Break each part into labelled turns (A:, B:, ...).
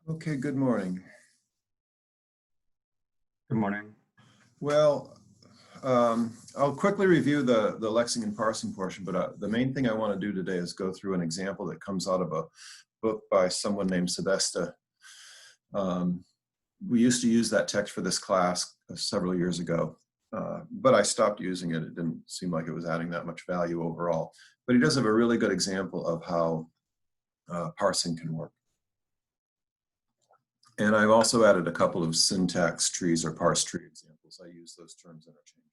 A: Okay, good morning.
B: Good morning.
A: Well, I'll quickly review the Lexing and Parsing portion, but the main thing I want to do today is go through an example that comes out of a book by someone named Sebesta. We used to use that text for this class several years ago, but I stopped using it. It didn't seem like it was adding that much value overall. But he does have a really good example of how parsing can work. And I've also added a couple of syntax trees or parse tree examples. I use those terms interchangeably.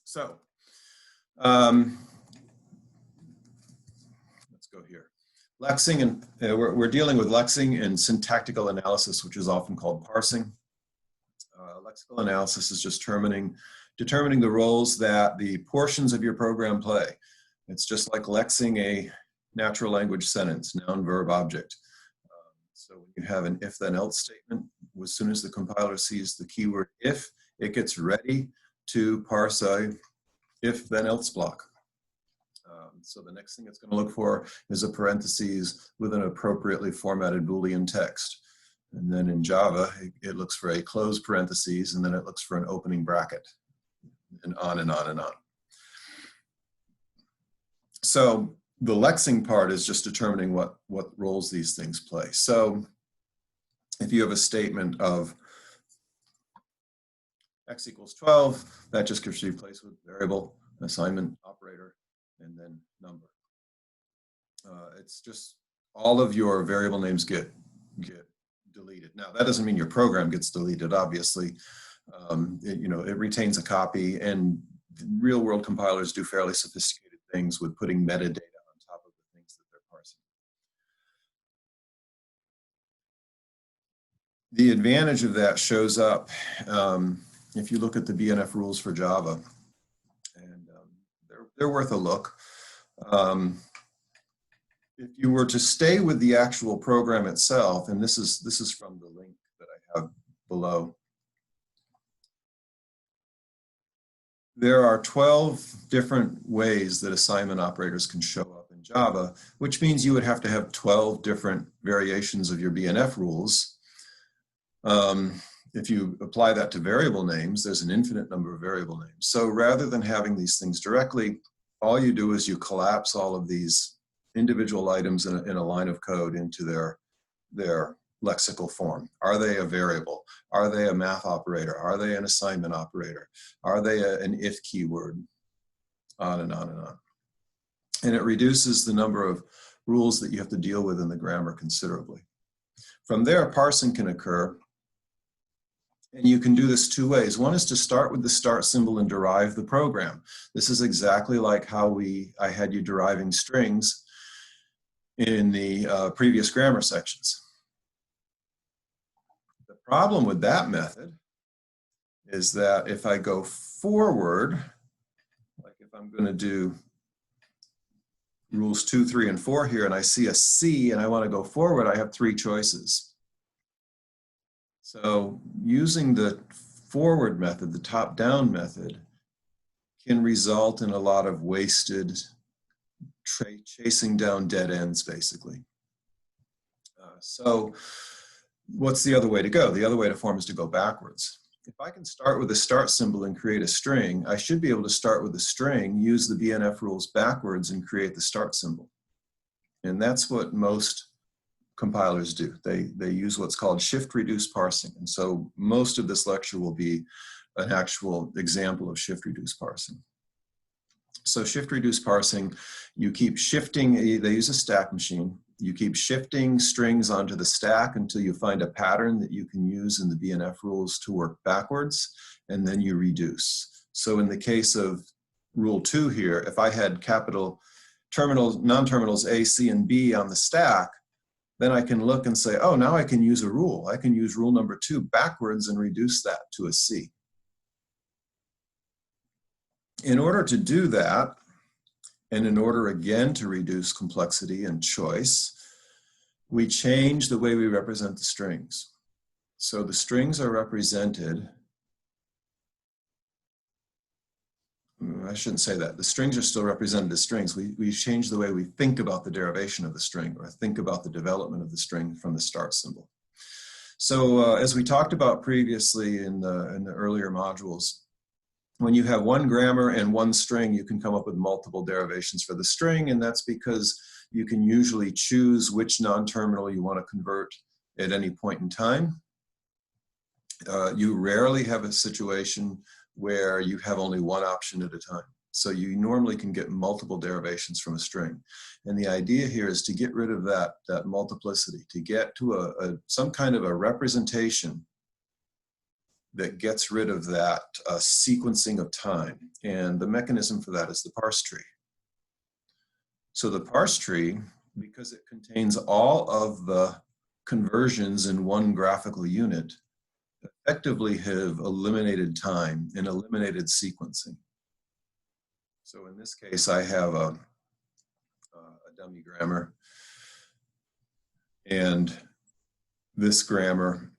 A: So let's go here. Lexing, and we're dealing with lexing and syntactical analysis, which is often called parsing. Lexical analysis is just determining the roles that the portions of your program play. It's just like lexing a natural language sentence, noun, verb, object. So when you have an if then else statement, as soon as the compiler sees the keyword if, it gets ready to parse a if then else block. So the next thing it's going to look for is a parentheses with an appropriately formatted Boolean text. And then in Java, it looks for a closed parentheses, and then it looks for an opening bracket, and on and on and on. So the lexing part is just determining what roles these things play. So if you have a statement of x equals 12, that just gets replaced with variable, assignment, operator, and then number. It's just all of your variable names get deleted. Now that doesn't mean your program gets deleted, obviously. It retains a copy, and real world compilers do fairly sophisticated things with putting metadata on top of the things that they're parsing. The advantage of that shows up if you look at the BNF rules for Java, and they're worth a look. If you were to stay with the actual program itself, and this is from the link that I have below, there are 12 different ways that assignment operators can show up in Java, which means you would have to have 12 different variations of your BNF rules. If you apply that to variable names, there's an infinite number of variable names. So rather than having these things directly, all you do is you collapse all of these individual items in a line of code into their lexical form. Are they a variable? Are they a math operator? Are they an assignment operator? Are they an if keyword? On and on and on. And it reduces the number of rules that you have to deal with in the grammar considerably. From there, parsing can occur. And you can do this two ways. One is to start with the start symbol and derive the program. This is exactly like how I had you deriving strings in the previous grammar sections. The problem with that method is that if I go forward, like if I'm going to do rules 2, 3, and 4 here, and I see a C and I want to go forward, I have 3 choices. So using the forward method, the top-down method, can result in a lot of wasted chasing down dead ends, basically. So what's the other way to go? The other way to form is to go backwards. If I can start with the start symbol and create a string, I should be able to start with the string, use the BNF rules backwards, and create the start symbol. And that's what most compilers do. They use what's called shift-reduce parsing. And so most of this lecture will be an actual example of shift-reduce parsing. So shift-reduce parsing, you keep shifting, they use a stack machine. You keep shifting strings onto the stack until you find a pattern that you can use in the BNF rules to work backwards, and then you reduce. So in the case of rule 2 here, if I had capital non-terminals A, C, and B on the stack, then I can look and say, oh, now I can use a rule. I can use rule number 2 backwards and reduce that to a C. In order to do that, and in order again to reduce complexity and choice, we change the way we represent the strings. So the strings are represented, I shouldn't say that. The strings are still represented as strings. We changed the way we think about the derivation of the string, or think about the development of the string from the start symbol. So as we talked about previously in the earlier modules, when you have one grammar and one string, you can come up with multiple derivations for the string, and that's because you can usually choose which non-terminal you want to convert at any point in time. You rarely have a situation where you have only one option at a time. So you normally can get multiple derivations from a string. And the idea here is to get rid of that multiplicity, to get to some kind of a representation that gets rid of that sequencing of time. And the mechanism for that is the parse tree. So the parse tree, because it contains all of the conversions in one graphical unit, effectively have eliminated time and eliminated sequencing. So in this case, I have a dummy grammar, and this grammar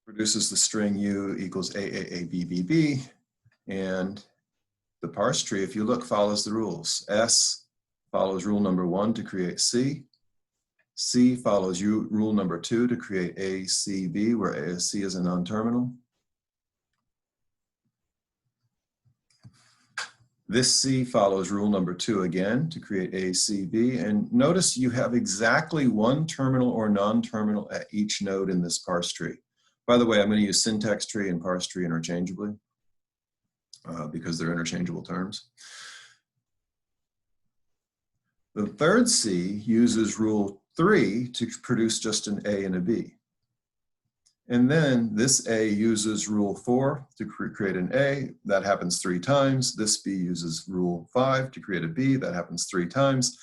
A: produces the string u equals AAABBB, and the parse tree, if you look, follows the rules. S follows rule number 1 to create C. C follows rule number 2 to create ACB, where C is a non-terminal. This C follows rule number 2 again to create ACB, and notice you have exactly one terminal or non-terminal at each node in this parse tree. By the way, I'm going to use syntax tree and parse tree interchangeably because they're interchangeable terms. The third C uses rule 3 to produce just an A and a B. And then this A uses rule 4 to create an A. That happens 3 times. This B uses rule 5 to create a B. That happens 3 times.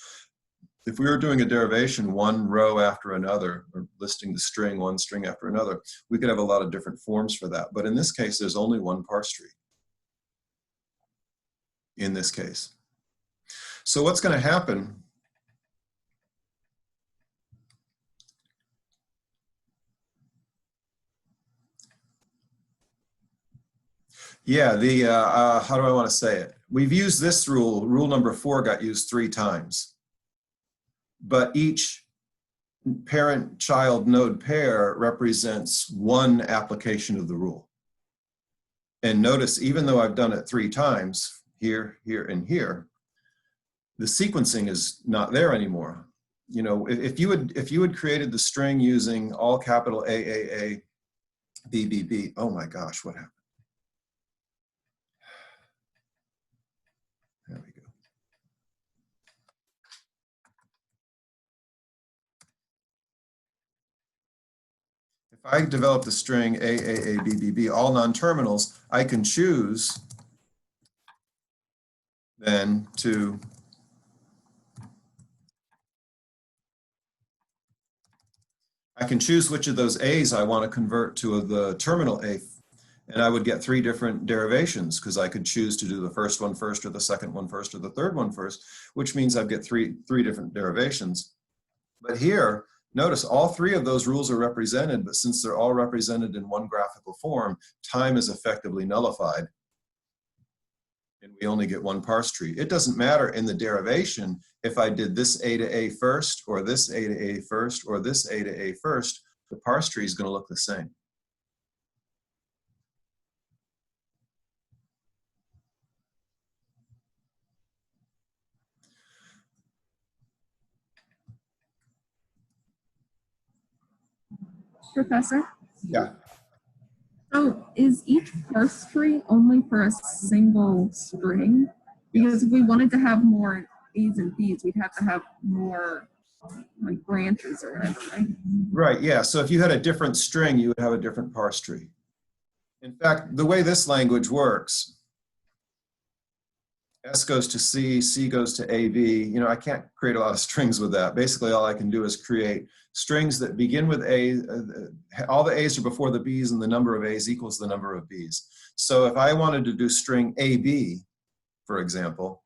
A: If we were doing a derivation one row after another, or listing the string one string after another, we could have a lot of different forms for that. But in this case, there's only one parse tree. In this case. So what's going to happen? Yeah, how do I want to say it? We've used this rule. Rule number 4 got used 3 times. But each parent-child node pair represents one application of the rule. And notice, even though I've done it 3 times, here, here, and here, the sequencing is not there anymore. You know, if you had created the string using all capital AAA, BBB, oh my gosh, what happened? There we go. If I develop the string AAABBB, all non-terminals, I can choose then to choose which of those A's I want to convert to the terminal A, and I would get 3 different derivations because I could choose to do the first one first, or the second one first, or the third one first, which means I'd get three different derivations. But here, notice all 3 of those rules are represented, but since they're all represented in one graphical form, time is effectively nullified. And we only get one parse tree. It doesn't matter in the derivation if I did this A to A first, or this A to A first, or this A to A first, the parse tree is going to look the same.
B: Professor?
A: Yeah.
B: So is each parse tree only for a single string? Because if we wanted to have more A's and B's, we'd have to have more like branches or whatever, right?
A: Right, yeah. So if you had a different string, you would have a different parse tree. In fact, the way this language works, S goes to C, C goes to AB. You know, I can't create a lot of strings with that. Basically, all I can do is create strings that begin with A. All the A's are before the B's, and the number of A's equals the number of B's. So if I wanted to do string AB, for example,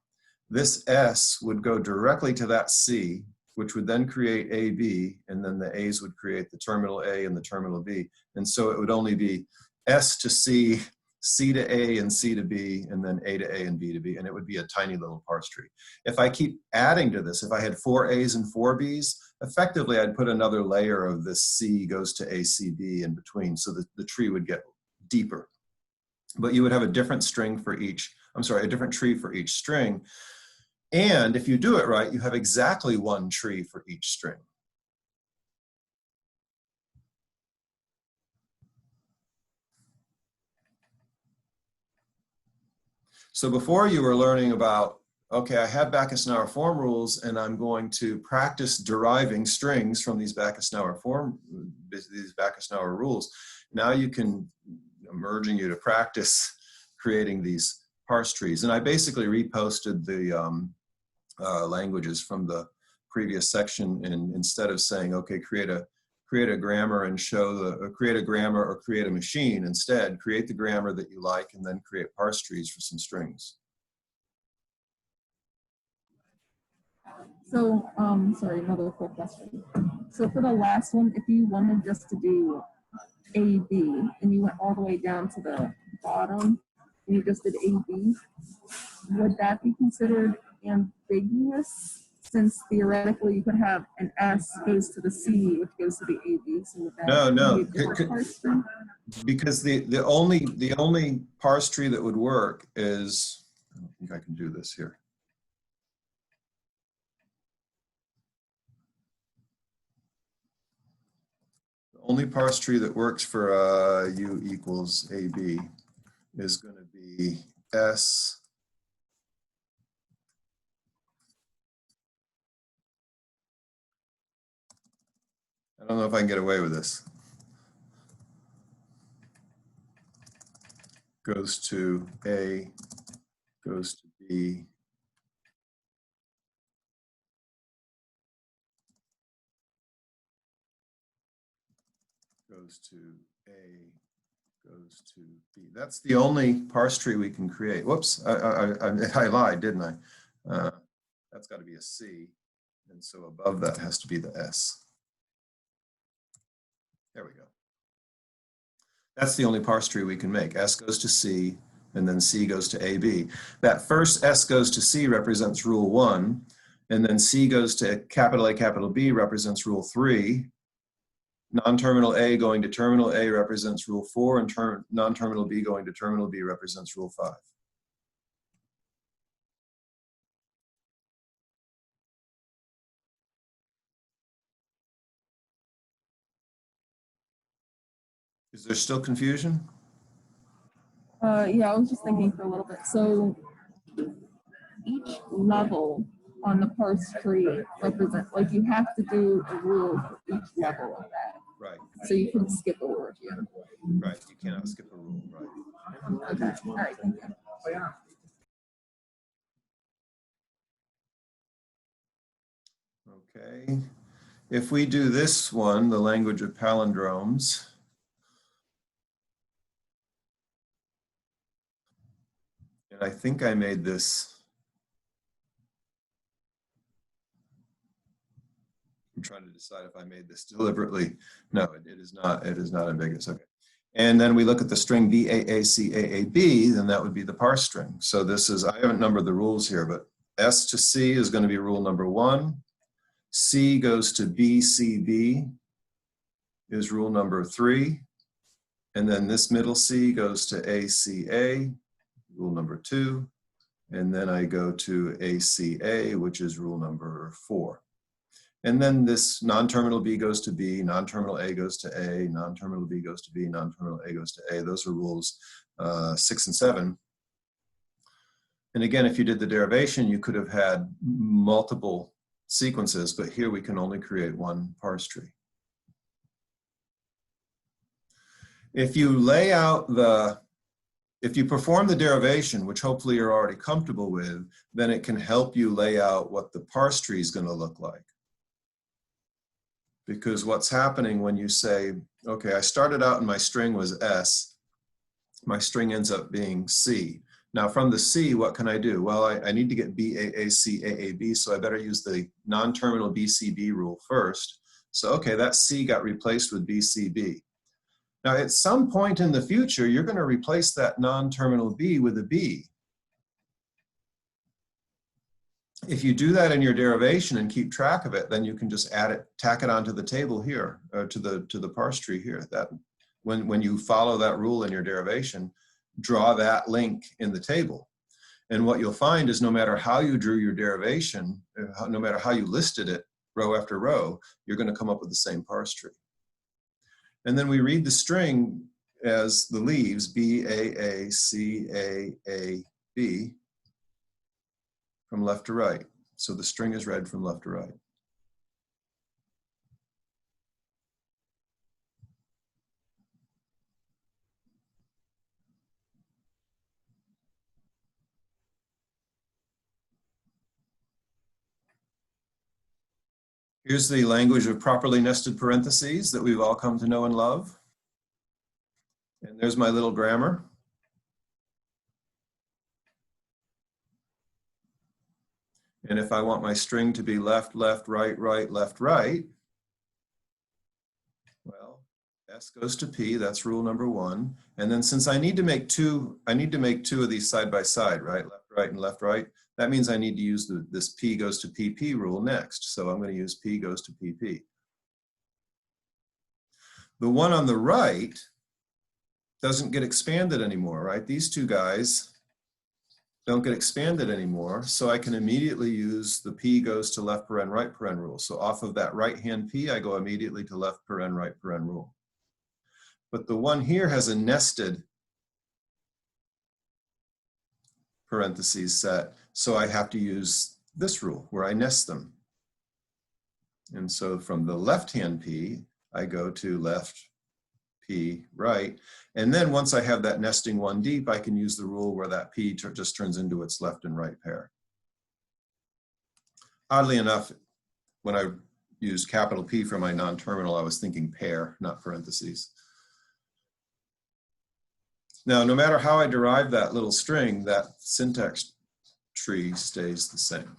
A: this S would go directly to that C, which would then create AB, and then the A's would create the terminal A and the terminal B. And so it would only be S to C, C to A and C to B, and then A to A and B to B, and it would be a tiny little parse tree. If I keep adding to this, if I had 4 A's and 4 B's, effectively I'd put another layer of this C goes to A, C, B in between, so that the tree would get deeper. But you would have a different string for each, I'm sorry, a different tree for each string. And if you do it right, you have exactly one tree for each string. So before you were learning about, okay, I have form rules and I'm going to practice deriving strings from these rules. Now you can, I'm urging you to practice creating these parse trees. And I basically reposted the languages from the previous section, and instead of saying, okay, create a grammar and create a grammar or create a machine, instead create the grammar that you like and then create parse trees for some strings.
B: So, sorry, another quick question. So for the last one, if you wanted just to do A, B, and you went all the way down to the bottom, and you just did A, B, would that be considered ambiguous? Since theoretically you could have an S goes to the C, which goes to the A, B. So would that
A: No.
B: be a different parse tree?
A: Because the only parse tree that would work is, I don't think I can do this here. The only parse tree that works for U equals AB is going to be S I don't know if I can get away with this. Goes to A, goes to B. Goes to A, goes to B. That's the only parse tree we can create. Whoops, I lied, didn't I? That's got to be a C, and so above that has to be the S. There we go. That's the only parse tree we can make. S goes to C, and then C goes to AB. That first S goes to C represents rule 1, and then C goes to capital A, capital B represents rule 3. Non-terminal A going to terminal A represents rule 4, and non-terminal B going to terminal B represents rule 5. Is there still confusion?
B: Yeah, I was just thinking for a little bit. So each level on the parse tree represent, like you have to do a rule for each level of that.
A: Right.
B: So you can skip a word here.
A: Right, you cannot skip a rule, right.
B: Okay, all right, thank you.
A: Okay, if we do this one, the language of palindromes, and I think I made this, I'm trying to decide if I made this deliberately. No, it is not ambiguous, okay. And then we look at the string BAACAAB, then that would be the parse string. So this is, I haven't numbered the rules here, but S to C is going to be rule number 1. C goes to BCB is rule number 3. And then this middle C goes to ACA, rule number 2. And then I go to ACA, which is rule number 4. And then this non-terminal B goes to B, non-terminal A goes to A, non-terminal B goes to B, non-terminal A goes to A. Those are rules 6 and 7. And again, if you did the derivation, you could have had multiple sequences, but here we can only create one parse tree. If you lay out if you perform the derivation, which hopefully you're already comfortable with, then it can help you lay out what the parse tree is going to look like. Because what's happening when you say, okay, I started out and my string was S, my string ends up being C. Now from the C, what can I do? Well, I need to get BAACAAB, so I better use the non-terminal BCB rule first. So okay, that C got replaced with BCB. Now, at some point in the future, you're going to replace that non-terminal B with a B. If you do that in your derivation and keep track of it, then you can just add it, tack it onto the table here, or to the parse tree here. That when you follow that rule in your derivation, draw that link in the table. And what you'll find is no matter how you drew your derivation, no matter how you listed it row after row, you're going to come up with the same parse tree. And then we read the string as the leaves, B, A, A, C, A, B, from left to right. So the string is read from left to right. Here's the language of properly nested parentheses that we've all come to know and love. And there's my little grammar. And if I want my string to be left, left, right, right, left, right, well, S goes to P, that's rule number one. And then since I need to make two of these side by side, right? Left, right, and left, right. That means I need to use this P goes to PP rule next. So I'm going to use P goes to PP. The one on the right doesn't get expanded anymore, right? These two guys don't get expanded anymore, so I can immediately use the P goes to left paren, right paren rule. So off of that right-hand P, I go immediately to left paren, right paren rule. But the one here has a nested parentheses set, so I have to use this rule where I nest them. And so from the left-hand P, I go to left P, right. And then once I have that nesting one deep, I can use the rule where that P just turns into its left and right pair. Oddly enough, when I used capital P for my non-terminal, I was thinking pair, not parentheses. Now, no matter how I derive that little string, that syntax tree stays the same.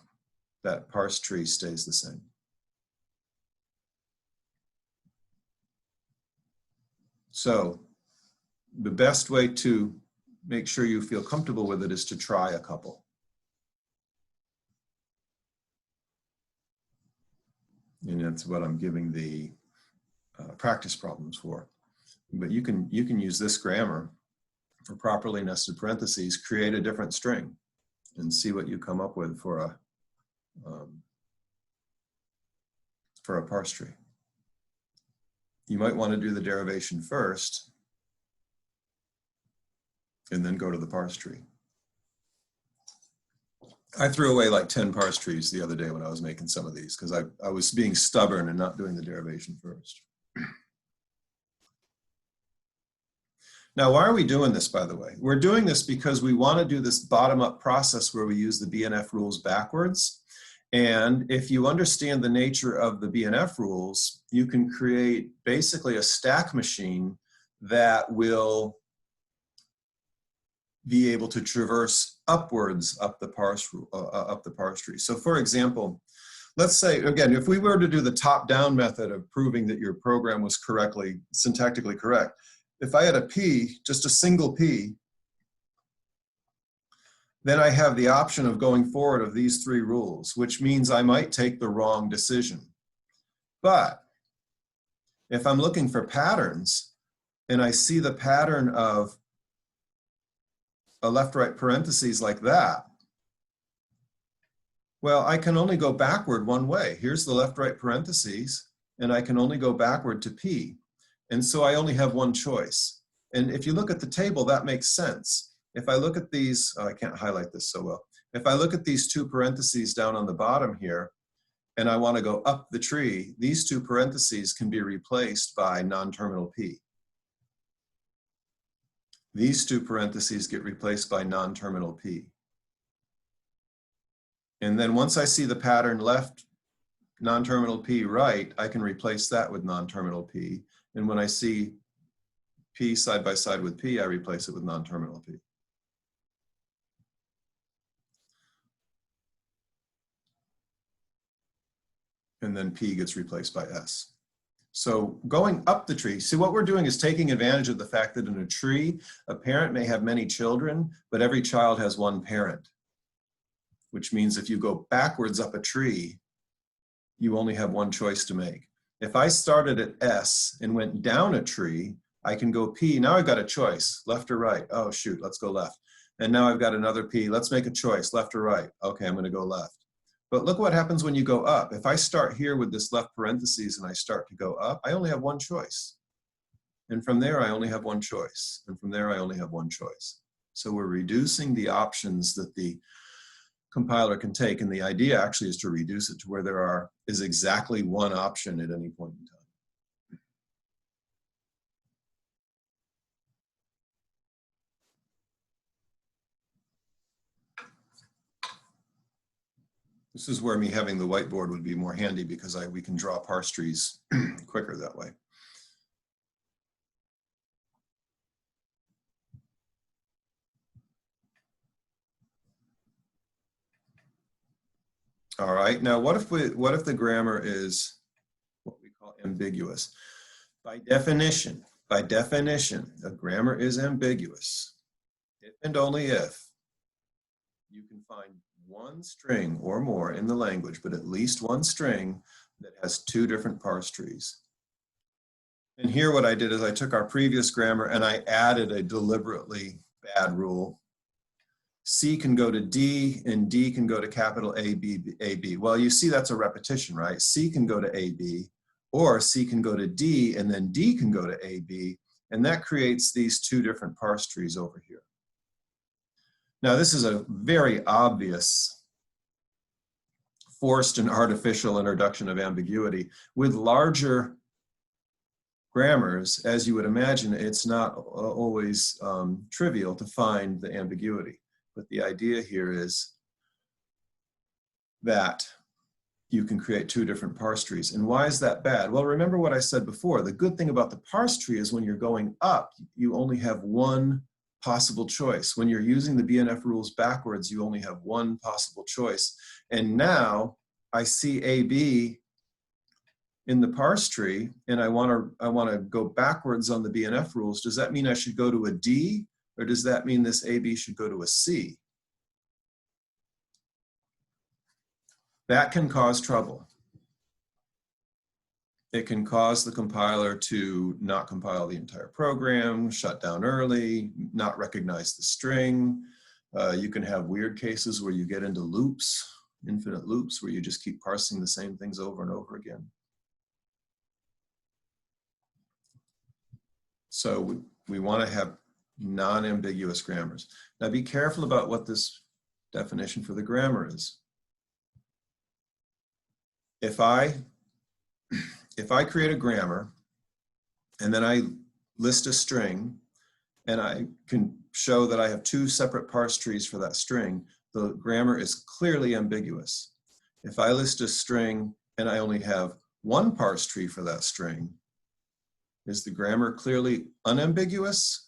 A: That parse tree stays the same. So the best way to make sure you feel comfortable with it is to try a couple. And that's what I'm giving the practice problems for. But you can use this grammar for properly nested parentheses, create a different string, and see what you come up with for a parse tree. You might want to do the derivation first, and then go to the parse tree. I threw away like 10 parse trees the other day when I was making some of these because I was being stubborn and not doing the derivation first. Now, why are we doing this, by the way? We're doing this because we want to do this bottom-up process where we use the BNF rules backwards. And if you understand the nature of the BNF rules, you can create basically a stack machine that will be able to traverse upwards up the parse tree. So for example, let's say, again, if we were to do the top-down method of proving that your program was correctly, syntactically correct, if I had a P, just a single P, then I have the option of going forward of these three rules, which means I might take the wrong decision. But if I'm looking for patterns and I see the pattern of a left-right parentheses like that, well, I can only go backward one way. Here's the left-right parentheses, and I can only go backward to P. And so I only have one choice. And if you look at the table, that makes sense. If I look at these, oh, I can't highlight this so well. If I look at these two parentheses down on the bottom here, and I want to go up the tree, these two parentheses can be replaced by non-terminal P. These two parentheses get replaced by non-terminal P. And then once I see the pattern left, non-terminal P right, I can replace that with non-terminal P. And when I see P side by side with P, I replace it with non-terminal P. And then P gets replaced by S. So going up the tree, see what we're doing is taking advantage of the fact that in a tree, a parent may have many children, but every child has one parent, which means if you go backwards up a tree, you only have one choice to make. If I started at S and went down a tree, I can go P. Now I've got a choice, left or right. Oh shoot, let's go left. And now I've got another P. Let's make a choice, left or right. Okay, I'm going to go left. But look what happens when you go up. If I start here with this left parentheses and I start to go up, I only have one choice. And from there, I only have one choice. And from there, I only have one choice. So we're reducing the options that the compiler can take. And the idea actually is to reduce it to where there is exactly one option at any point in time. This is where me having the whiteboard would be more handy because we can draw parse trees quicker that way. All right, now what if the grammar is what we call ambiguous? By definition, a grammar is ambiguous if and only if you can find one string or more in the language, but at least one string that has two different parse trees. And here what I did is I took our previous grammar and I added a deliberately bad rule. C can go to D and D can go to capital A, B, A, B. Well, you see that's a repetition, right? C can go to A, B, or C can go to D and then D can go to A, B, and that creates these two different parse trees over here. Now, this is a very obvious forced and artificial introduction of ambiguity. With larger grammars, as you would imagine, it's not always trivial to find the ambiguity. But the idea here is that you can create two different parse trees. And why is that bad? Well, remember what I said before. The good thing about the parse tree is when you're going up, you only have one possible choice. When you're using the BNF rules backwards, you only have one possible choice. And now I see AB in the parse tree, and I want to go backwards on the BNF rules. Does that mean I should go to a D, or does that mean this AB should go to a C? That can cause trouble. It can cause the compiler to not compile the entire program, shut down early, not recognize the string. You can have weird cases where you get into loops, infinite loops, where you just keep parsing the same things over and over again. So we want to have non-ambiguous grammars. Now be careful about what this definition for the grammar is. If I create a grammar and then I list a string and I can show that I have two separate parse trees for that string, the grammar is clearly ambiguous. If I list a string and I only have one parse tree for that string, is the grammar clearly unambiguous?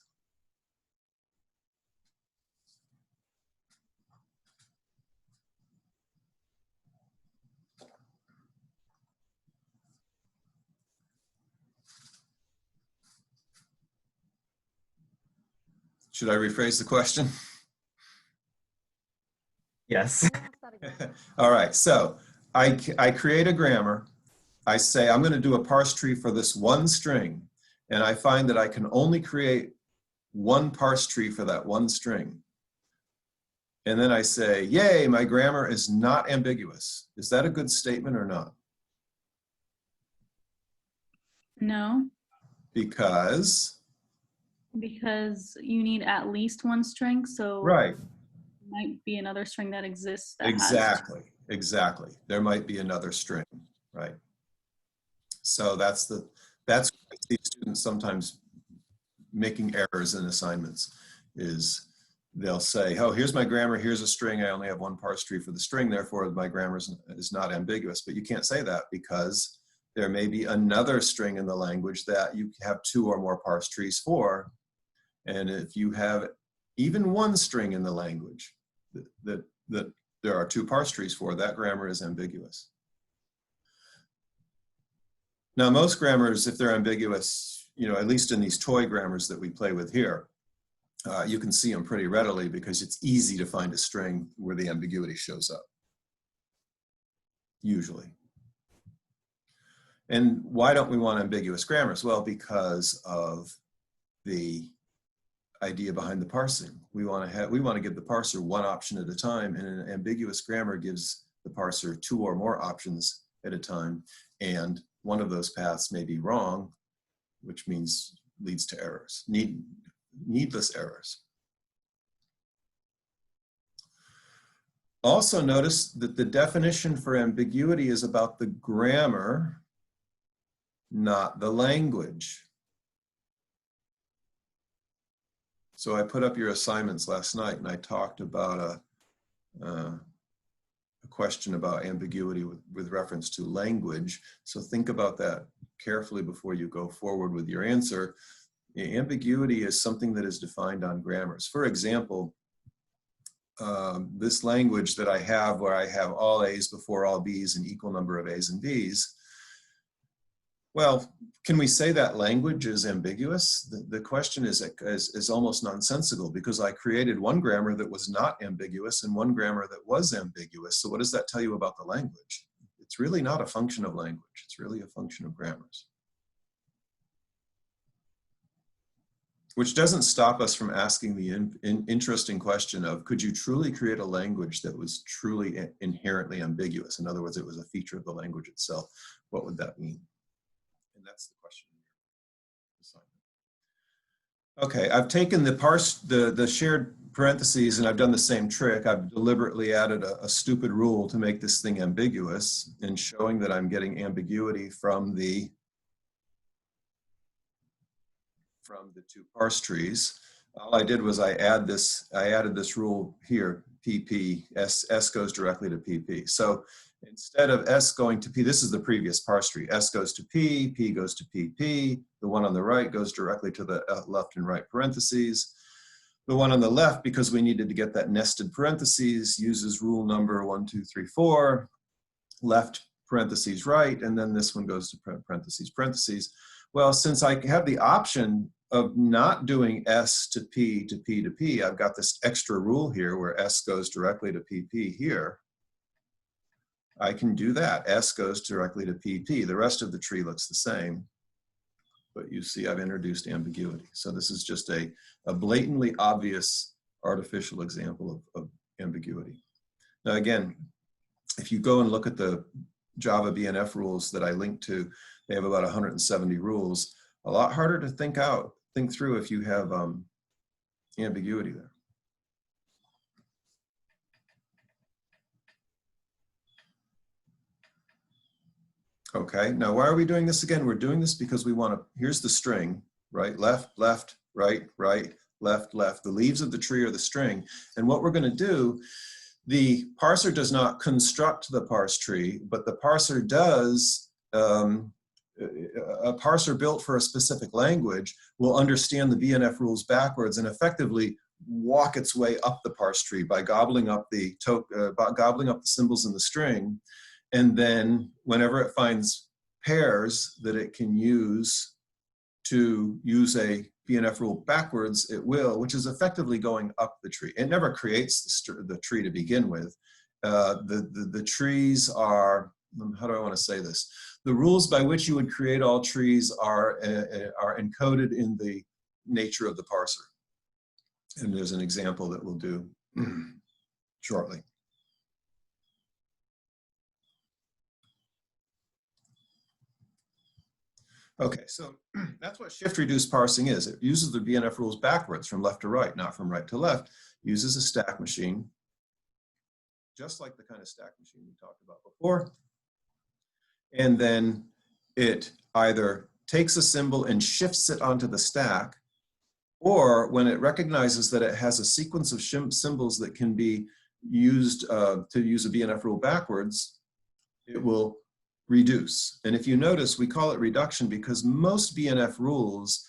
A: Should I rephrase the question?
C: Yes.
A: All right, so I create a grammar. I say I'm going to do a parse tree for this one string, and I find that I can only create one parse tree for that one string. And then I say, yay, my grammar is not ambiguous. Is that a good statement or not?
D: No,
A: Because
D: you need at least one string, so
A: right,
D: there might be another string that exists that
A: exactly. There might be another string, right? So that's why I see students sometimes making errors in assignments. Is they'll say, oh, here's my grammar, here's a string, I only have one parse tree for the string, therefore my grammar is not ambiguous. But you can't say that because there may be another string in the language that you have two or more parse trees for. And if you have even one string in the language that there are two parse trees for, that grammar is ambiguous. Now, most grammars, if they're ambiguous, you know, at least in these toy grammars that we play with here, you can see them pretty readily because it's easy to find a string where the ambiguity shows up, usually. And why don't we want ambiguous grammars? Well, because of the idea behind the parsing. We want to give the parser one option at a time, and an ambiguous grammar gives the parser two or more options at a time, and one of those paths may be wrong, which means leads to errors, needless errors. Also notice that the definition for ambiguity is about the grammar, not the language. So I put up your assignments last night and I talked about a question about ambiguity with reference to language. So think about that carefully before you go forward with your answer. Ambiguity is something that is defined on grammars. For example, this language that I have where I have all A's before all B's and equal number of A's and B's. Well, can we say that language is ambiguous? The question is almost nonsensical because I created one grammar that was not ambiguous and one grammar that was ambiguous. So what does that tell you about the language? It's really not a function of language. It's really a function of grammars. Which doesn't stop us from asking the interesting question of, could you truly create a language that was truly inherently ambiguous? In other words, it was a feature of the language itself. What would that mean? And that's the question. Okay, I've taken the shared parentheses and I've done the same trick. I've deliberately added a stupid rule to make this thing ambiguous and showing that I'm getting ambiguity from the two parse trees. All I did was I added this rule here, PP, S goes directly to PP. So instead of S going to P, this is the previous parse tree. S goes to P goes to PP. The one on the right goes directly to the left and right parentheses. The one on the left, because we needed to get that nested parentheses, uses rule number 1, 2, 3, 4, left parentheses right, and then this one goes to parentheses, parentheses. Well, since I have the option of not doing S to P to P to P, I've got this extra rule here where S goes directly to PP here. I can do that. S goes directly to PP. The rest of the tree looks the same, but you see I've introduced ambiguity. So this is just a blatantly obvious artificial example of ambiguity. Now again, if you go and look at the Java BNF rules that I linked to, they have about 170 rules. A lot harder to think through if you have ambiguity there. Okay, now why are we doing this again? We're doing this because we want to, here's the string, right? Left, left, right, right, left, left. The leaves of the tree are the string. And what we're going to do, the parser does not construct the parse tree, but the parser does, a parser built for a specific language will understand the BNF rules backwards and effectively walk its way up the parse tree by gobbling up the symbols in the string. And then whenever it finds pairs that it can use to use a BNF rule backwards, it will, which is effectively going up the tree. It never creates the tree to begin with. The trees are, how do I want to say this? The rules by which you would create all trees are encoded in the nature of the parser. And there's an example that we'll do shortly. Okay, so that's what shift-reduce parsing is. It uses the BNF rules backwards from left to right, not from right to left. Uses a stack machine, just like the kind of stack machine we talked about before. And then it either takes a symbol and shifts it onto the stack, or when it recognizes that it has a sequence of symbols that can be used to use a BNF rule backwards, it will reduce. And if you notice, we call it reduction because most BNF rules,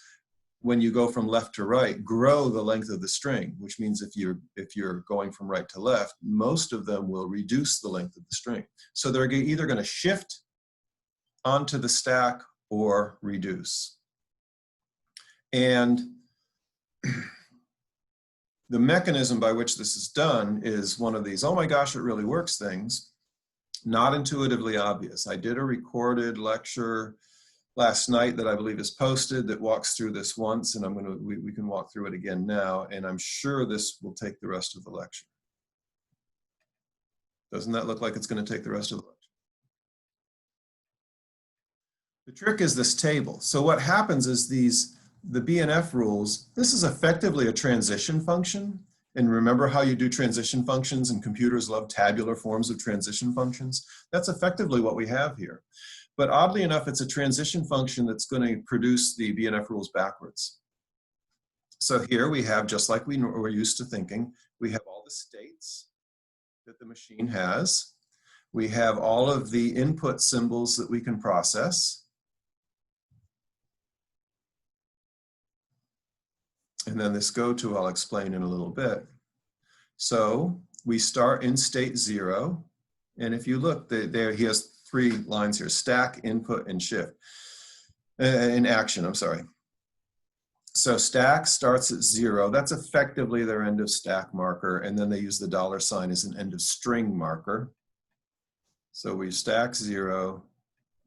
A: when you go from left to right, grow the length of the string, which means if you're going from right to left, most of them will reduce the length of the string. So they're either going to shift onto the stack or reduce. And the mechanism by which this is done is one of these, oh my gosh, it really works things, not intuitively obvious. I did a recorded lecture last night that I believe is posted that walks through this once, and we can walk through it again now, and I'm sure this will take the rest of the lecture. Doesn't that look like it's going to take the rest of the lecture? The trick is this table. So what happens is the BNF rules, this is effectively a transition function. And remember how you do transition functions, and computers love tabular forms of transition functions? That's effectively what we have here. But oddly enough, it's a transition function that's going to produce the BNF rules backwards. So here we have, just like we're used to thinking, we have all the states that the machine has. We have all of the input symbols that we can process. And then this go to I'll explain in a little bit. So we start in state 0. And if you look, there he has 3 lines here: stack, input, and shift. In action, I'm sorry. So stack starts at 0. That's effectively their end of stack marker. And then they use the $sign as an end of string marker. So we stack 0.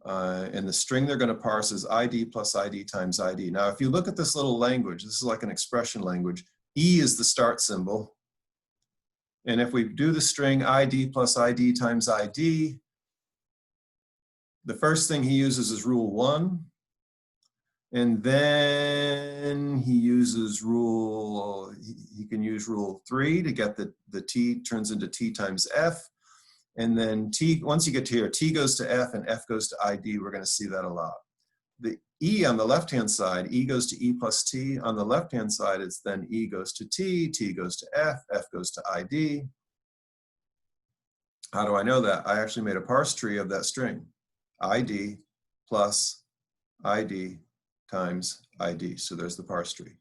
A: And the string they're going to parse is ID plus ID times ID. Now, if you look at this little language, this is like an expression language. E is the start symbol. And if we do the string ID plus ID times ID, the first thing he uses is rule 1. And then he uses he can use rule 3 to get the T turns into T times F. And then T, once you get to here, T goes to F and F goes to ID. We're going to see that a lot. The E on the left-hand side, E goes to E plus T. On the left-hand side, it's then E goes to T, T goes to F, F goes to ID. How do I know that? I actually made a parse tree of that string. ID plus ID times ID. So there's the parse tree.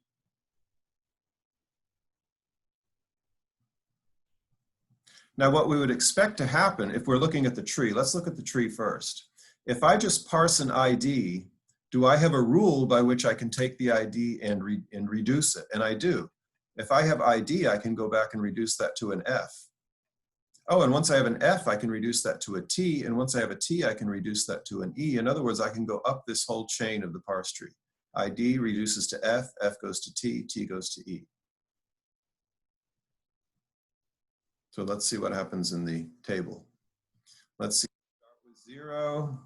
A: Now, what we would expect to happen if we're looking at the tree, let's look at the tree first. If I just parse an ID, do I have a rule by which I can take the ID and reduce it? And I do. If I have ID, I can go back and reduce that to an F. Oh, and once I have an F, I can reduce that to a T. And once I have a T, I can reduce that to an E. In other words, I can go up this whole chain of the parse tree. ID reduces to F, F goes to T, T goes to E. So let's see what happens in the table. Let's see, start with 0,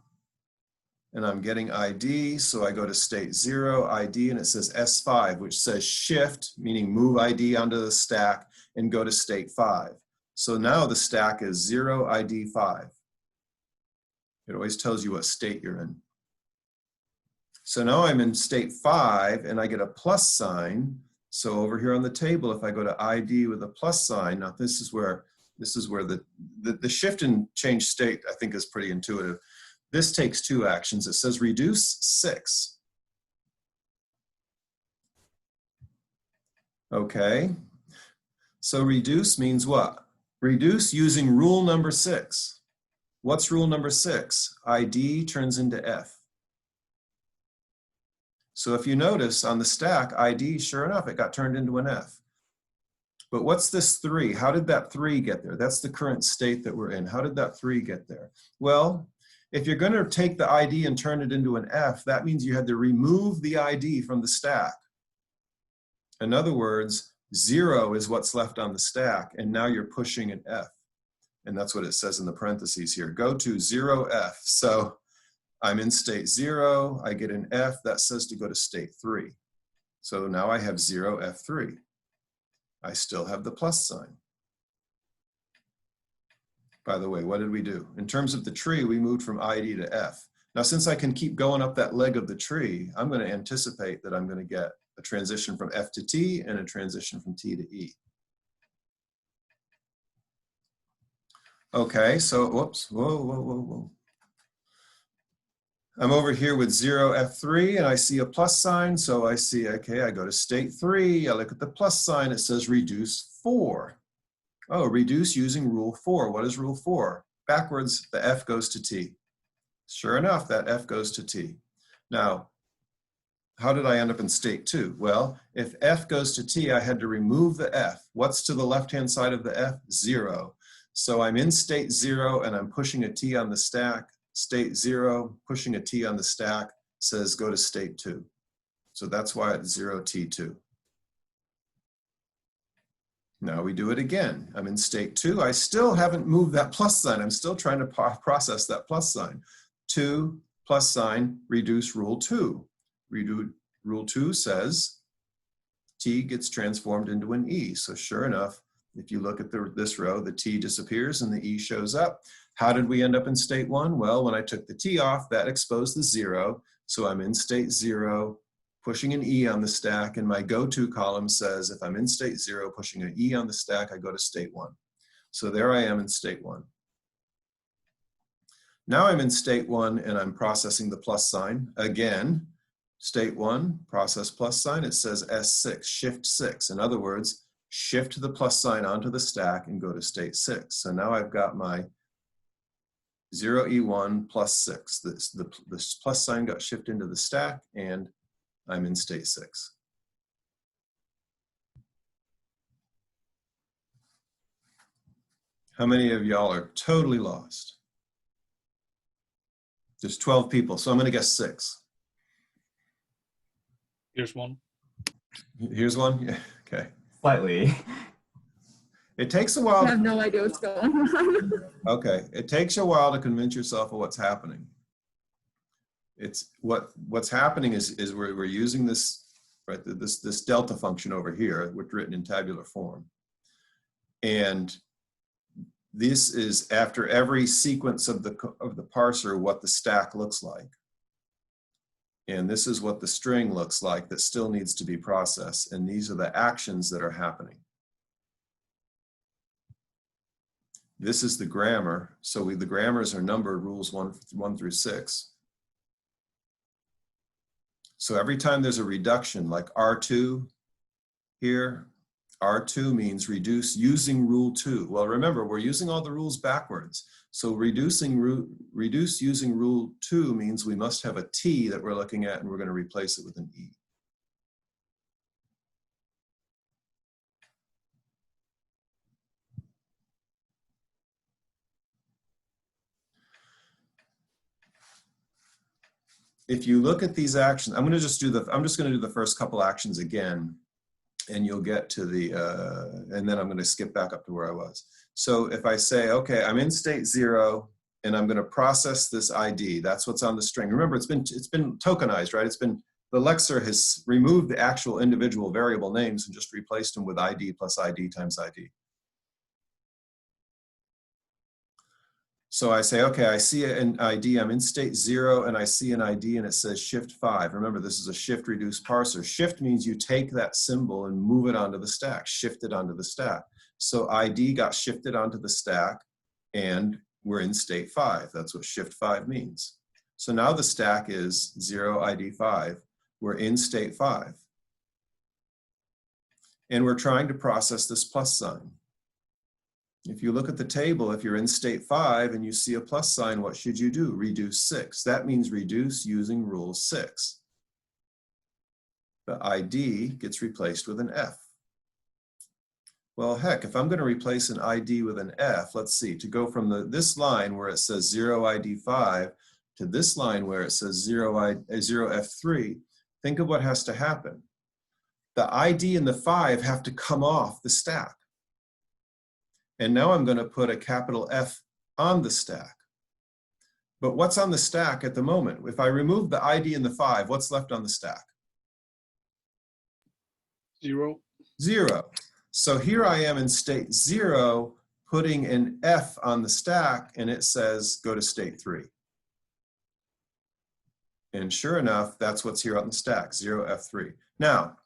A: and I'm getting ID, so I go to state 0, ID, and it says S5, which says shift, meaning move ID onto the stack, and go to state 5. So now the stack is 0, ID 5. It always tells you what state you're in. So now I'm in state 5, and I get a plus sign. So over here on the table, if I go to ID with a plus sign, now this is where the shift and change state, I think, is pretty intuitive. This takes 2 actions. It says reduce 6. Okay. So reduce means what? Reduce using rule number 6. What's rule number 6? ID turns into F. So if you notice on the stack, ID, sure enough, it got turned into an F. But what's this 3? How did that 3 get there? That's the current state that we're in. How did that 3 get there? Well, if you're going to take the ID and turn it into an F, that means you had to remove the ID from the stack. In other words, 0 is what's left on the stack, and now you're pushing an F. And that's what it says in the parentheses here. Go to 0F. So I'm in state 0, I get an F, that says to go to state 3. So now I have 0F3. I still have the plus sign. By the way, what did we do? In terms of the tree, we moved from ID to F. Now, since I can keep going up that leg of the tree, I'm going to anticipate that I'm going to get a transition from F to T and a transition from T to E. Okay, so, whoops, whoa. I'm over here with 0F3 and I see a plus sign. So I see, okay, I go to state 3. I look at the plus sign. It says reduce 4. Oh, reduce using rule 4. What is rule 4? Backwards, the F goes to T. Sure enough, that F goes to T. Now, how did I end up in state 2? Well, if F goes to T, I had to remove the F. What's to the left-hand side of the F? 0. So I'm in state 0 and I'm pushing a T on the stack. State 0, pushing a T on the stack says go to state 2. So that's why it's 0T2. Now we do it again. I'm in state 2. I still haven't moved that plus sign. I'm still trying to process that plus sign. 2 plus sign, reduce rule 2. Rule 2 says T gets transformed into an E. So sure enough, if you look at this row, the T disappears and the E shows up. How did we end up in state 1? Well, when I took the T off, that exposed the 0. So I'm in state 0, pushing an E on the stack, and my go-to column says if I'm in state 0, pushing an E on the stack, I go to state 1. So there I am in state 1. Now I'm in state 1 and I'm processing the plus sign. Again, state 1, process plus sign, it says S6, shift 6. In other words, shift the plus sign onto the stack and go to state 6. So now I've got my 0E1 plus 6. This plus sign got shifted into the stack and I'm in state 6. How many of y'all are totally lost? There's 12 people, so I'm going to guess 6.
C: Here's one.
A: Here's one? Yeah, okay.
E: Slightly.
A: It takes a
B: I
A: while.
B: have no idea what's going on.
A: Okay, it takes you a while to convince yourself of what's happening. It's what's happening is we're using this, right, this delta function over here, which written in tabular form. And this is after every sequence of the parser what the stack looks like. And this is what the string looks like that still needs to be processed. And these are the actions that are happening. This is the grammar. So the grammars are numbered rules 1 through 6. So every time there's a reduction, like R2 here, R2 means reduce using rule 2. Well, remember, we're using all the rules backwards. So reduce using rule 2 means we must have a T that we're looking at and we're going to replace it with an E. If you look at these actions, I'm just going to do the first couple actions again, and you'll get to the, and then I'm going to skip back up to where I was. So if I say, okay, I'm in state 0, and I'm going to process this ID. That's what's on the string. Remember, it's been tokenized, right? The Lexer has removed the actual individual variable names and just replaced them with ID plus ID times ID. So I say, okay, I see an ID, I'm in state 0, and I see an ID and it says shift 5. Remember, this is a shift reduce parser. Shift means you take that symbol and move it onto the stack, shift it onto the stack. So ID got shifted onto the stack and we're in state 5. That's what shift 5 means. So now the stack is 0 ID 5. We're in state 5. And we're trying to process this plus sign. If you look at the table, if you're in state 5 and you see a plus sign, what should you do? Reduce 6. That means reduce using rule 6. The ID gets replaced with an F. Well, heck, if I'm going to replace an ID with an F, let's see, to go from this line where it says 0 ID 5 to this line where it says 0 F3, think of what has to happen. The ID and the 5 have to come off the stack. And now I'm going to put a capital F on the stack. But what's on the stack at the moment? If I remove the ID and the 5, what's left on the stack?
C: 0.
A: 0. So here I am in state 0, putting an F on the stack, and it says go to state 3. And sure enough, that's what's here on the stack, 0 F3. Now,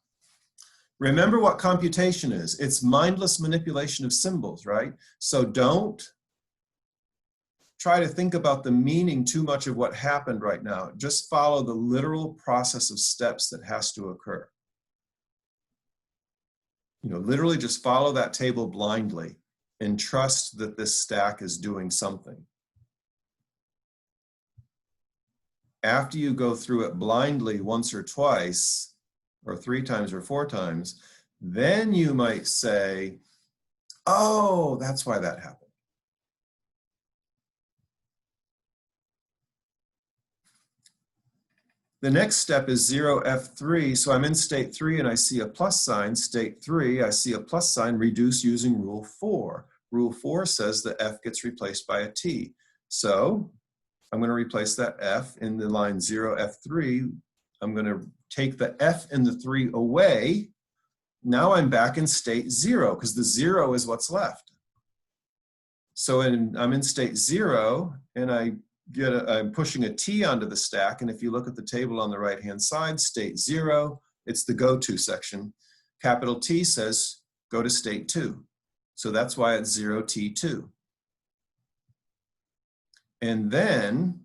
A: remember what computation is. It's mindless manipulation of symbols, right? So don't try to think about the meaning too much of what happened right now. Just follow the literal process of steps that has to occur. You know, literally just follow that table blindly and trust that this stack is doing something. after you go through it blindly once or twice, or 3 times or 4 times, then you might say, oh, that's why that happened. The next step is 0F3. So I'm in state 3 and I see a plus sign. State 3, I see a plus sign, reduce using rule 4. Rule 4 says the F gets replaced by a T. So I'm going to replace that F in the line 0F3. I'm going to take the F and the 3 away. Now I'm back in state 0 because the 0 is what's left. So I'm in state 0 and I'm pushing a T onto the stack, and if you look at the table on the right-hand side, state 0, it's the go-to section. Capital T says go to state 2. So that's why it's 0T2. And then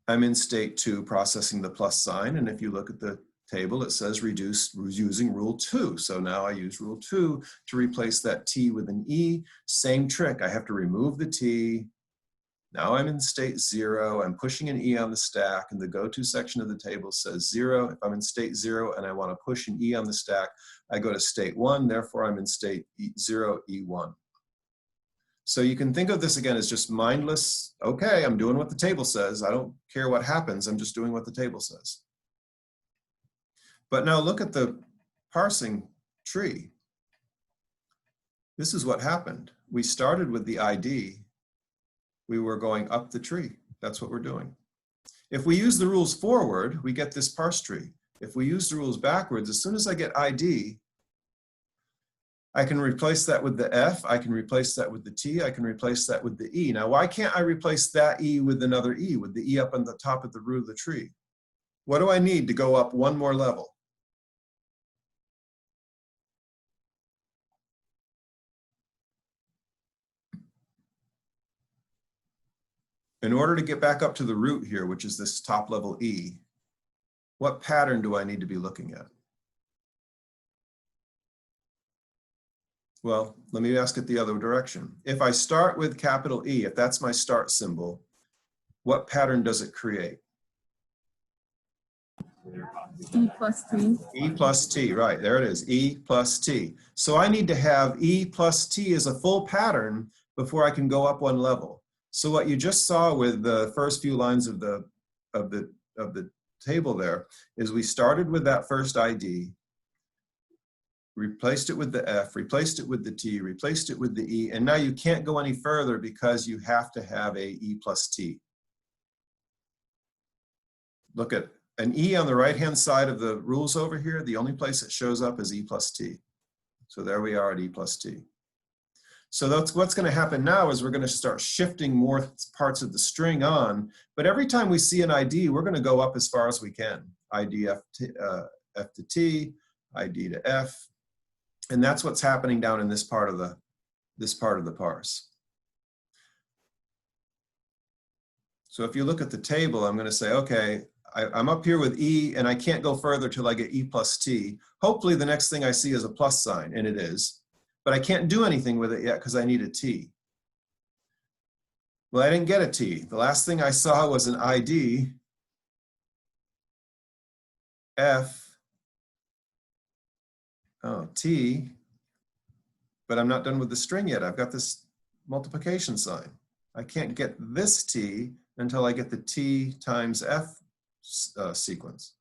A: I'm in state 2 processing the plus sign, and if you look at the table, it says reduce using rule 2. So now I use rule 2 to replace that T with an E. Same trick, I have to remove the T. Now I'm in state 0, I'm pushing an E on the stack, and the go-to section of the table says 0. If I'm in state 0 and I want to push an E on the stack, I go to state 1, therefore I'm in state 0, E1. So you can think of this again as just mindless, okay, I'm doing what the table says, I don't care what happens, I'm just doing what the table says. But now look at the parsing tree. This is what happened. We started with the ID. We were going up the tree. That's what we're doing. If we use the rules forward, we get this parse tree. If we use the rules backwards, as soon as I get ID, I can replace that with the F, I can replace that with the T, I can replace that with the E. Now, why can't I replace that E with another E, with the E up on the top of the root of the tree? What do I need to go up one more level? In order to get back up to the root here, which is this top level E, what pattern do I need to be looking at? Well, let me ask it the other direction. If I start with capital E, if that's my start symbol, what pattern does it create?
B: E plus T.
A: E plus T, right, there it is, E plus T. So I need to have E plus T as a full pattern before I can go up one level. So what you just saw with the first few lines of the table there is we started with that first ID, replaced it with the F, replaced it with the T, replaced it with the E, and now you can't go any further because you have to have a E plus T. Look at an E on the right-hand side of the rules over here. The only place it shows up is E plus T. So there we are at E plus T. So that's what's going to happen now is we're going to start shifting more parts of the string on, but every time we see an ID, we're going to go up as far as we can. ID F to T, ID to F, and that's what's happening down in this part of the parse. So if you look at the table, I'm going to say, okay, I'm up here with E, and I can't go further till I get E plus T. Hopefully the next thing I see is a plus sign, and it is. But I can't do anything with it yet because I need a T. Well, I didn't get a T. The last thing I saw was an ID, F, oh, T, but I'm not done with the string yet. I've got this multiplication sign. I can't get this T until I get the T times F sequence.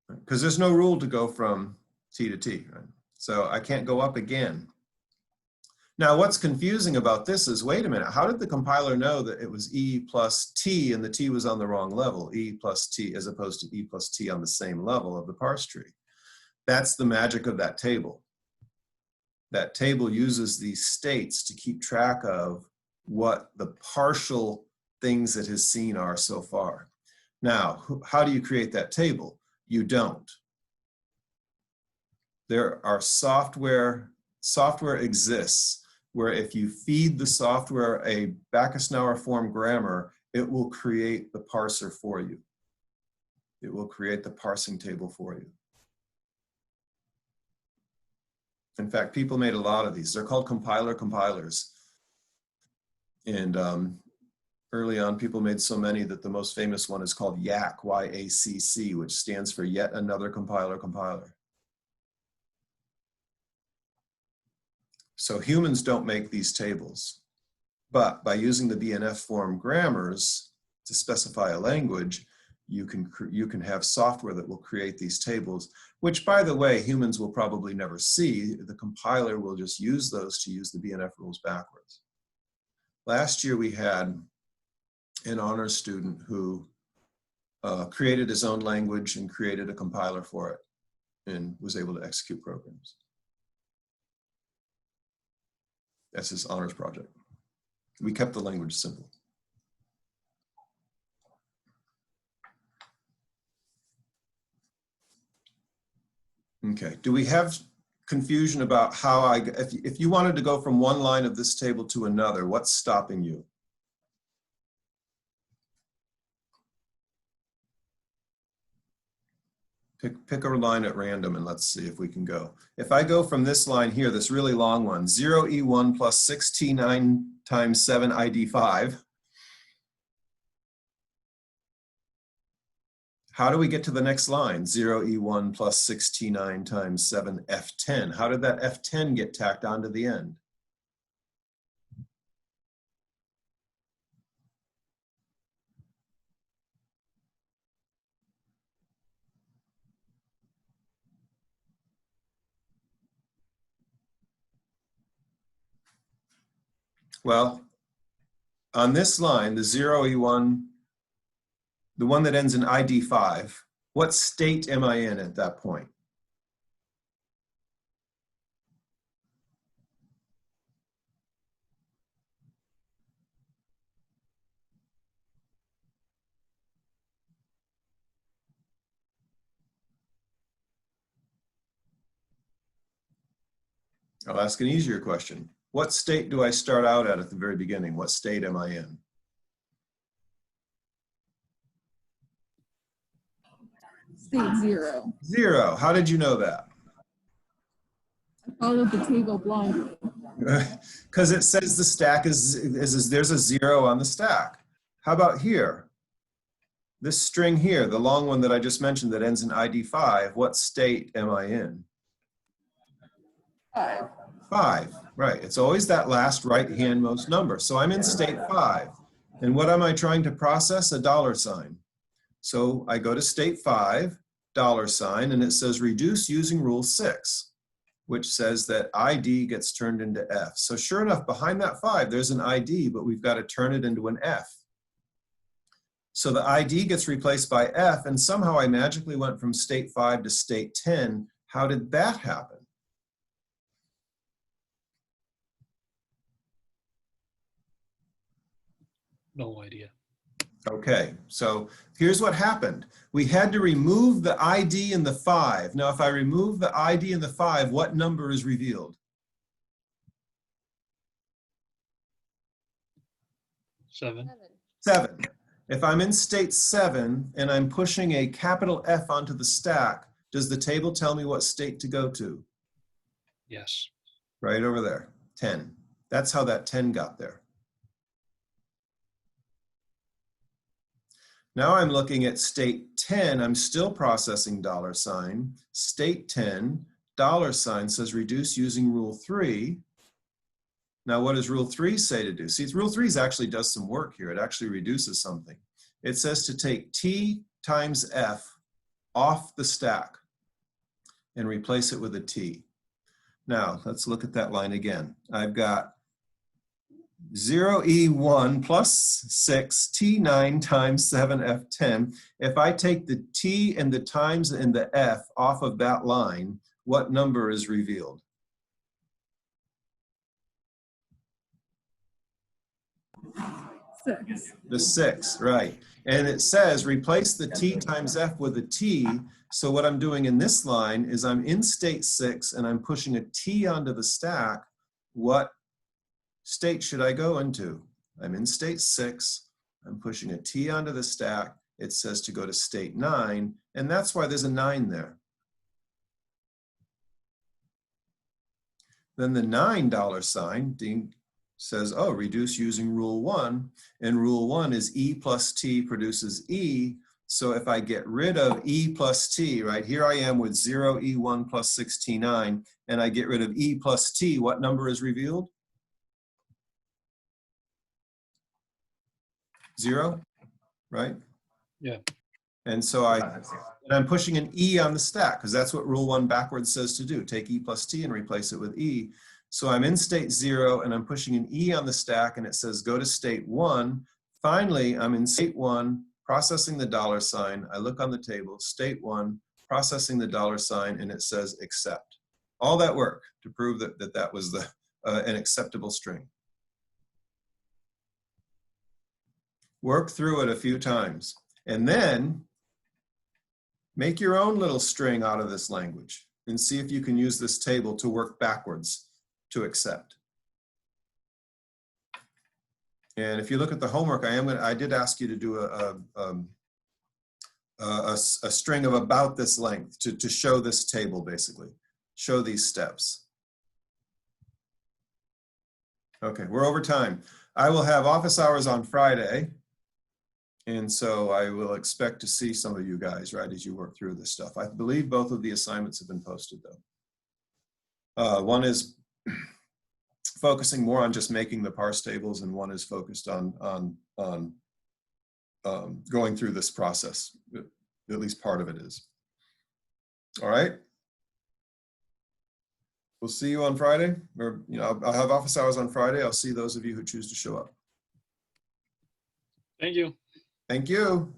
A: Because there's no rule to go from T to T, right? So I can't go up again. Now what's confusing about this is, wait a minute, how did the compiler know that it was E plus T and the T was on the wrong level, E plus T as opposed to E plus T on the same level of the parse tree? That's the magic of that table. That table uses these states to keep track of what the partial things it has seen are so far. Now, how do you create that table? You don't. There are software exists where if you feed the software a Backus-Naur form grammar, it will create the parser for you. It will create the parsing table for you. In fact, people made a lot of these. They're called compilers. And Early on, people made so many that the most famous one is called YACC, Y-A-C-C, which stands for yet another compiler. So humans don't make these tables, but by using the BNF form grammars to specify a language, you can have software that will create these tables, which, by the way, humans will probably never see. The compiler will just use those to use the BNF rules backwards. Last year, we had an honors student who created his own language and created a compiler for it and was able to execute programs. That's his honors project. We kept the language simple. Okay, do we have confusion about how if you wanted to go from one line of this table to another, what's stopping you? Pick a line at random and let's see if we can go. If I go from this line here, this really long one, 0E1 plus 6T9 times 7 ID5. How do we get to the next line? 0E1 plus 6T9 times 7 F10. How did that F10 get tacked onto the end? Well, on this line, the 0E1, the one that ends in ID5, what state am I in at that point? I'll ask an easier question. What state do I start out at the very beginning? What state am I in?
B: State 0.
A: 0. How did you know that?
B: I followed the table blindly.
A: Because it says the stack there's a 0 on the stack. How about here? This string here, the long one that I just mentioned that ends in ID5, what state am I in?
B: 5.
A: 5, right. It's always that last right-handmost number. So I'm in state 5. And what am I trying to process? A $sign. So I go to state 5, $sign, and it says reduce using rule 6, which says that ID gets turned into F. So sure enough, behind that 5, there's an ID, but we've got to turn it into an F. So the ID gets replaced by F, and somehow I magically went from state 5 to state 10. How did that happen?
C: No idea.
A: Okay, so here's what happened. We had to remove the ID in the 5. Now, if I remove the ID in the 5, what number is revealed?
C: 7.
A: 7. If I'm in state 7 and I'm pushing a capital F onto the stack, does the table tell me what state to go to?
C: Yes.
A: Right over there, 10. That's how that 10 got there. Now I'm looking at state 10, I'm still processing $sign. State 10, $sign says reduce using rule 3. Now what does rule 3 say to do? See, rule 3 actually does some work here. It actually reduces something. It says to take T times F off the stack and replace it with a T. Now let's look at that line again. I've got 0E1 plus 6 T9 times 7 F10. If I take the T and the times and the F off of that line, what number is revealed?
B: Six.
A: The 6, right. And it says replace the T times F with a T. So what I'm doing in this line is I'm in state 6 and I'm pushing a T onto the stack. What state should I go into? I'm in state 6. I'm pushing a T onto the stack. It says to go to state 9, and that's why there's a 9 there. Then the $9 sign, says, oh, reduce using rule 1. And rule 1 is E plus T produces E. So if I get rid of E plus T, right, here I am with 0E1 plus 6T9, and I get rid of E plus T, what number is revealed? 0, right?
C: Yeah.
A: And so I'm pushing an E on the stack because that's what rule 1 backwards says to do. Take E plus T and replace it with E. So I'm in state 0 and I'm pushing an E on the stack and it says go to state 1. Finally, I'm in state 1, processing the $sign. I look on the table, state 1, processing the $sign, and it says accept. All that work to prove that was an acceptable string. Work through it a few times and then make your own little string out of this language and see if you can use this table to work backwards to accept. And if you look at the homework, I did ask you to do a string of about this length to show this table, basically. Show these steps. Okay, we're over time. I will have office hours on Friday. And so I will expect to see some of you guys, right, as you work through this stuff. I believe both of the assignments have been posted, though. One is focusing more on just making the parse tables, and one is focused on going through this process. At least part of it is. All right. We'll see you on Friday. Or, you know, I'll have office hours on Friday. I'll see those of you who choose to show up.
C: Thank you.
A: Thank you.